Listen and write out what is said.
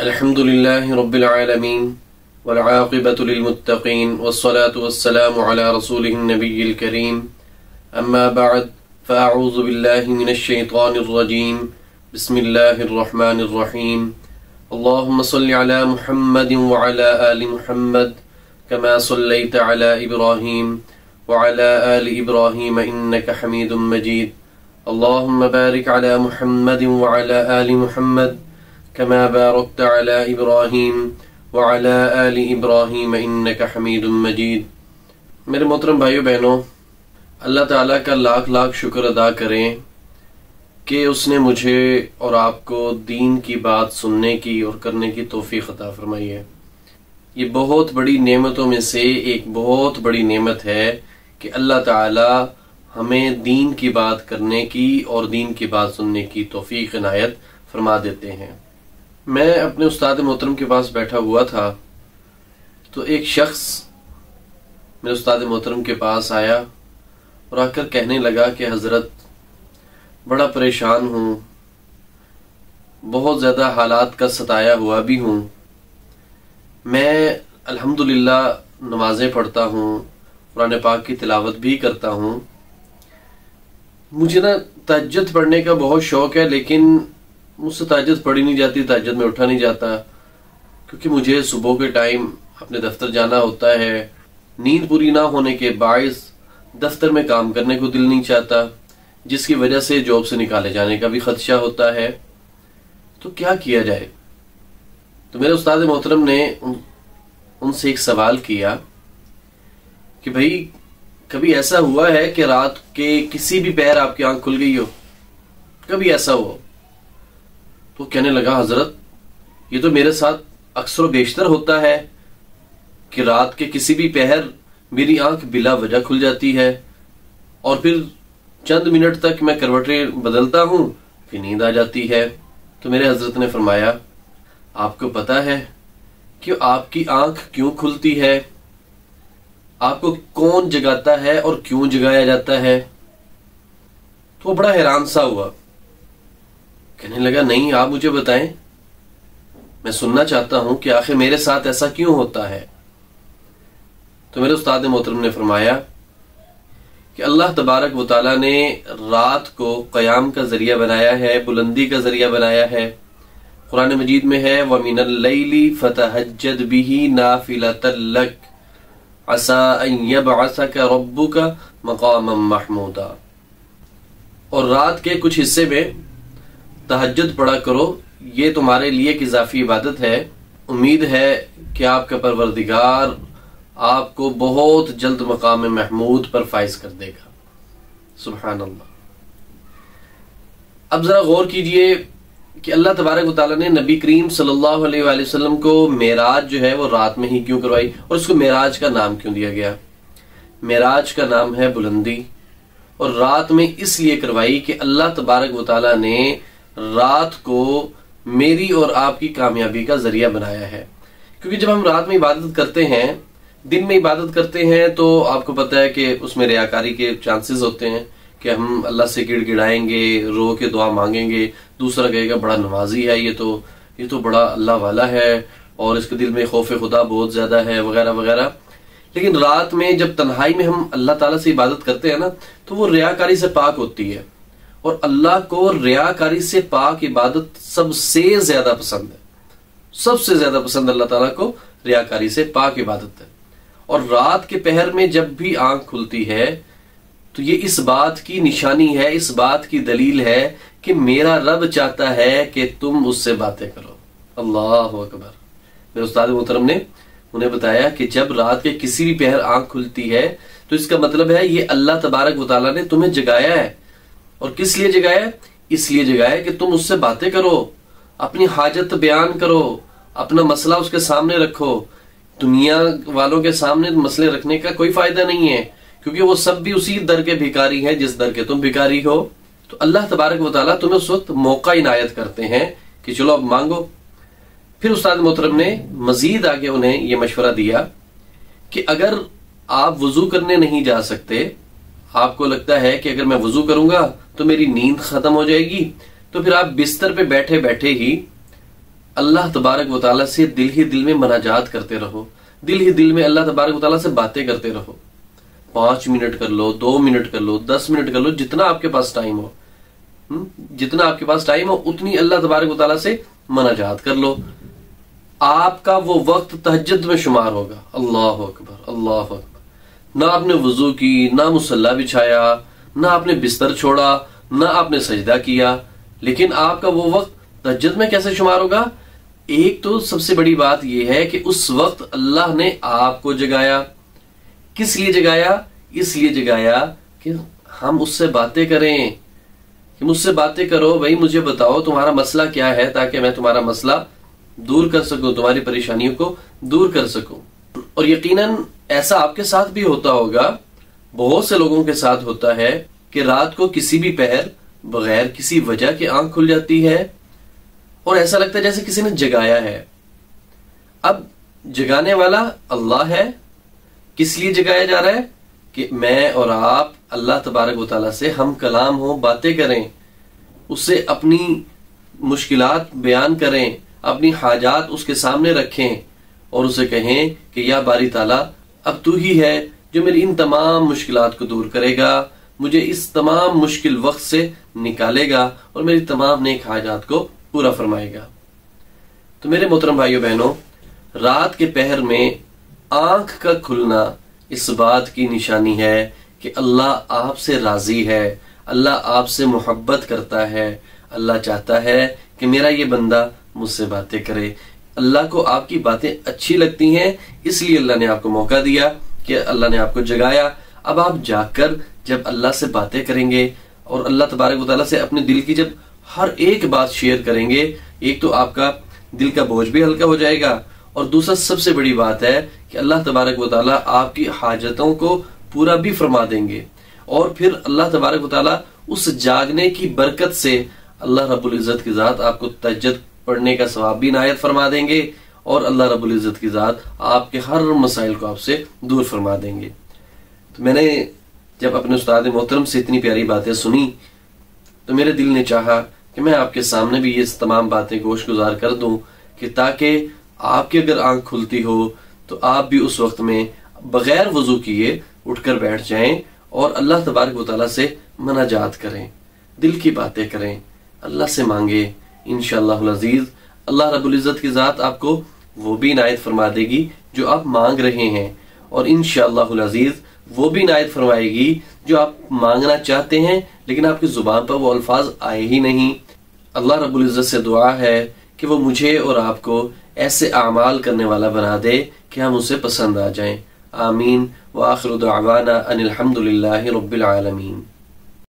الحمد لله رب العالمين والعاقبة للمتقين والصلاة والسلام على رسوله النبي الكريم أما بعد فأعوذ بالله من الشيطان الرجيم بسم الله الرحمن الرحيم اللهم صل على محمد وعلى آل محمد كما صليت على إبراهيم وعلى آل إبراهيم إنك حميد مجيد اللهم بارك على محمد وعلى آل محمد كما باركت على إبراهيم وعلى آل إبراهيم إنك حميد مجيد۔ میرے محترم بھائیو بہنوں، اللہ تعالیٰ کا لاکھ لاکھ شکر ادا کریں کہ اس نے مجھے اور آپ کو دین کی بات سننے کی اور کرنے کی توفیق عطا فرمائی ہے۔ یہ بہت بڑی نعمتوں میں سے ایک بہت بڑی نعمت ہے کہ اللہ تعالیٰ ہمیں دین کی بات کرنے کی اور دین کی بات سننے کی توفیق عنایت فرما دیتے ہیں۔ میں اپنے استاد محترم کے پاس بیٹھا ہوا تھا تو ایک شخص میرے استاد محترم کے پاس آیا اور آ کر کہنے لگا کہ حضرت بڑا پریشان ہوں، بہت زیادہ حالات کا ستایا ہوا بھی ہوں، میں الحمدللہ نمازیں پڑھتا ہوں، قرآن پاک کی تلاوت بھی کرتا ہوں، مجھے تہجد پڑھنے کا بہت شوق ہے، لیکن مجھ سے تہجد پڑھی نہیں جاتی، تہجد میں اٹھا نہیں جاتا، کیونکہ مجھے صبح کے ٹائم اپنے دفتر جانا ہوتا ہے۔ نیند پوری نہ ہونے کے باعث دفتر میں کام کرنے کو دل نہیں چاہتا، جس کی وجہ سے جاب سے نکالے جانے کا بھی خدشہ ہوتا ہے۔ تو کیا کیا جائے؟ تو میرے استاد محترم نے ان سے ایک سوال کیا کہ بھائی کبھی ایسا ہوا ہے کہ رات کے کسی بھی پہر آپ کی آنکھ کھل گئی ہو؟ کبھی ایسا ہو؟ تو کہنے لگا حضرت یہ تو میرے ساتھ اکثر و بیشتر ہوتا ہے کہ رات کے کسی بھی پہر میری آنکھ بلا وجہ کھل جاتی ہے اور پھر چند منٹ تک میں کروٹیں بدلتا ہوں پھر نیند آ جاتی ہے۔ تو میرے حضرت نے فرمایا آپ کو پتا ہے کہ آپ کی آنکھ کیوں کھلتی ہے؟ آپ کو کون جگاتا ہے اور کیوں جگایا جاتا ہے؟ تو وہ بڑا حیران سا ہوا، کہنے لگا نہیں آپ مجھے بتائیں، میں سننا چاہتا ہوں کہ آخر میرے ساتھ ایسا کیوں ہوتا ہے۔ تو میرے استاد محترم نے فرمایا کہ اللہ تبارک و تعالیٰ نے رات کو قیام کا ذریعہ بنایا ہے، بلندی کا ذریعہ بنایا ہے۔ قرآن مجید میں ہے وَمِنَ اللَّيْلِ فَتَهَجَّدْ بِهِ نَافِلَةً لَكَ عَسَىٰ أَن يَبْعَثَكَ رَبُّكَ مَقَامًا مَحْمُودًا، اور رات کے کچھ حصے میں تہجد پڑھا کرو، یہ تمہارے لیے ایک اضافی عبادت ہے، امید ہے کہ آپ کا پروردگار آپ کو بہت جلد مقام محمود پر فائز کر دے گا۔ سبحان اللہ۔ اب ذرا غور کیجئے کہ اللہ تبارک و تعالیٰ نے نبی کریم صلی اللہ علیہ وآلہ وسلم کو معراج جو ہے وہ رات میں ہی کیوں کروائی، اور اس کو معراج کا نام کیوں دیا گیا؟ معراج کا نام ہے بلندی، اور رات میں اس لیے کروائی کہ اللہ تبارک و تعالیٰ نے رات کو میری اور آپ کی کامیابی کا ذریعہ بنایا ہے۔ کیونکہ جب ہم رات میں عبادت کرتے ہیں، دن میں عبادت کرتے ہیں، تو آپ کو پتہ ہے کہ اس میں ریاکاری کے چانسز ہوتے ہیں کہ ہم اللہ سے گڑ گڑائیں گے، رو کے دعا مانگیں گے، دوسرا کہے گا بڑا نمازی ہے، یہ تو بڑا اللہ والا ہے اور اس کے دل میں خوف خدا بہت زیادہ ہے، وغیرہ وغیرہ۔ لیکن رات میں جب تنہائی میں ہم اللہ تعالیٰ سے عبادت کرتے ہیں نا، تو وہ ریاکاری سے پاک ہوتی ہے، اور اللہ کو ریاکاری سے پاک عبادت سب سے زیادہ پسند ہے، سب سے زیادہ پسند اللہ تعالیٰ کو ریاکاری سے پاک عبادت ہے۔ اور رات کے پہر میں جب بھی آنکھ کھلتی ہے تو یہ اس بات کی نشانی ہے، اس بات کی دلیل ہے کہ میرا رب چاہتا ہے کہ تم اس سے باتیں کرو۔ اللہ اکبر۔ میرے استاد محترم نے انہیں بتایا کہ جب رات کے کسی بھی پہر آنکھ کھلتی ہے تو اس کا مطلب ہے یہ اللہ تبارک و تعالیٰ نے تمہیں جگایا ہے۔ اور کس لیے جگایا؟ اس لیے جگایا کہ تم اس سے باتیں کرو، اپنی حاجت بیان کرو، اپنا مسئلہ اس کے سامنے رکھو۔ دنیا والوں کے سامنے مسئلے رکھنے کا کوئی فائدہ نہیں ہے، کیونکہ وہ سب بھی اسی در کے بھکاری ہیں جس در کے تم بھکاری ہو۔ تو اللہ تبارک و تعالیٰ تمہیں اس وقت موقع عنایت کرتے ہیں کہ چلو اب مانگو۔ پھر استاد محترم نے مزید آگے انہیں یہ مشورہ دیا کہ اگر آپ وضو کرنے نہیں جا سکتے، آپ کو لگتا ہے کہ اگر میں وضو کروں گا تو میری نیند ختم ہو جائے گی، تو پھر آپ بستر پہ بیٹھے بیٹھے ہی اللہ تبارک و تعالیٰ سے دل ہی دل میں مناجات کرتے رہو، دل ہی دل میں اللہ تبارک و تعالیٰ سے باتیں کرتے رہو. 5 منٹ کر لو، 2 منٹ کر لو، 10 منٹ کر لو، جتنا آپ کے پاس ٹائم ہو، جتنا آپ کے پاس ٹائم ہو اتنی اللہ تبارک و تعالیٰ سے مناجات کر لو. آپ کا وہ وقت تہجد میں شمار ہوگا. اللہ اکبر، اللہ اکبر. نہ آپ نے وضو کی، نہ مصلی بچھایا، نہ آپ نے بستر چھوڑا، نہ آپ نے سجدہ کیا، لیکن آپ کا وہ وقت تہجد میں کیسے شمار ہوگا؟ ایک تو سب سے بڑی بات یہ ہے کہ اس وقت اللہ نے آپ کو جگایا. کس لیے جگایا؟ اس لیے جگایا کہ ہم اس سے باتیں کریں، کہ مجھ سے باتیں کرو، بھائی مجھے بتاؤ تمہارا مسئلہ کیا ہے، تاکہ میں تمہارا مسئلہ دور کر سکوں، تمہاری پریشانیوں کو دور کر سکوں. اور یقیناً ایسا آپ کے ساتھ بھی ہوتا ہوگا، بہت سے لوگوں کے ساتھ ہوتا ہے کہ رات کو کسی بھی پہر بغیر کسی وجہ کے آنکھ کھل جاتی ہے اور ایسا لگتا ہے جیسے کسی نے جگایا ہے. اب جگانے والا اللہ ہے. کس لیے جگایا جا رہا ہے؟ کہ میں اور آپ اللہ تبارک و تعالیٰ سے ہم کلام ہوں، باتیں کریں، اس سے اپنی مشکلات بیان کریں، اپنی حاجات اس کے سامنے رکھیں اور اسے کہیں کہ یا باری تعالیٰ اب تو ہی ہے جو میری ان تمام مشکلات کو دور کرے گا، مجھے اس تمام مشکل وقت سے نکالے گا اور میری تمام نیک حاجات کو پورا فرمائے گا. تو میرے محترم بھائیو بہنوں، رات کے پہر میں آنکھ کا کھلنا اس بات کی نشانی ہے کہ اللہ آپ سے راضی ہے، اللہ آپ سے محبت کرتا ہے، اللہ چاہتا ہے کہ میرا یہ بندہ مجھ سے باتیں کرے. اللہ کو آپ کی باتیں اچھی لگتی ہیں، اس لیے اللہ نے آپ کو موقع دیا کہ اللہ نے آپ کو جگایا. اب آپ جاگ کر جب اللہ سے باتیں کریں گے اور اللہ تبارک و تعالیٰ سے اپنے دل کی جب ہر ایک بات شیئر کریں گے، ایک تو آپ کا دل کا بوجھ بھی ہلکا ہو جائے گا، اور دوسرا سب سے بڑی بات ہے کہ اللہ تبارک و تعالیٰ آپ کی حاجتوں کو پورا بھی فرما دیں گے. اور پھر اللہ تبارک و تعالیٰ اس جاگنے کی برکت سے اللہ رب العزت کی ذات آپ کو تہجد پڑھنے کا ثواب بھی عنایت فرما دیں گے، اور اللہ رب العزت کی ذات آپ کے ہر مسائل کو آپ سے دور فرما دیں گے. تو میں نے جب اپنے استاد محترم سے اتنی پیاری باتیں سنی تو میرے دل نے چاہا کہ میں آپ کے سامنے بھی یہ تمام باتیں گوش گزار کر دوں، کہ تاکہ آپ کی اگر آنکھ کھلتی ہو تو آپ بھی اس وقت میں بغیر وضو کیے اٹھ کر بیٹھ جائیں اور اللہ تبارک و تعالیٰ سے مناجات کریں، دل کی باتیں کریں، اللہ سے مانگیں. انشاءاللہ العزیز اللہ رب العزت کی ذات آپ کو وہ بھی عنایت فرما دے گی جو آپ مانگ رہے ہیں، اور انشاءاللہ العزیز وہ بھی عنایت فرمائے گی جو آپ مانگنا چاہتے ہیں لیکن آپ کی زبان پر وہ الفاظ آئے ہی نہیں. اللہ رب العزت سے دعا ہے کہ وہ مجھے اور آپ کو ایسے اعمال کرنے والا بنا دے کہ ہم اسے پسند آ جائیں. آمین. وآخر دعوانا ان الحمد للہ رب العالمین.